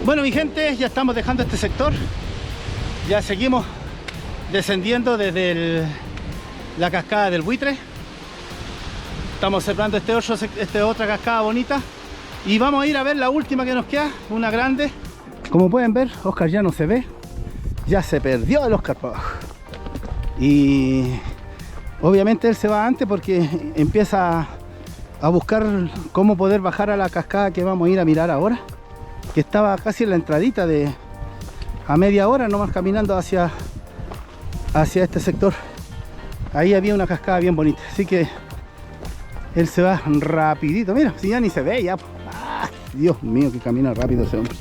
Bueno, mi gente, ya estamos dejando este sector. Ya seguimos descendiendo desde la cascada del Buitre. Estamos observando esta otra cascada bonita. Y vamos a ir a ver la última que nos queda, una grande. Como pueden ver, Oscar ya no se ve. Ya se perdió el Oscar para abajo. Y obviamente él se va antes porque empieza a buscar cómo poder bajar a la cascada que vamos a ir a mirar ahora, que estaba casi en la entradita a media hora nomás caminando hacia este sector. Ahí había una cascada bien bonita, así que él se va rapidito. Mira, si ya ni se ve ya. ¡Ah! Dios mío, que camina rápido ese hombre.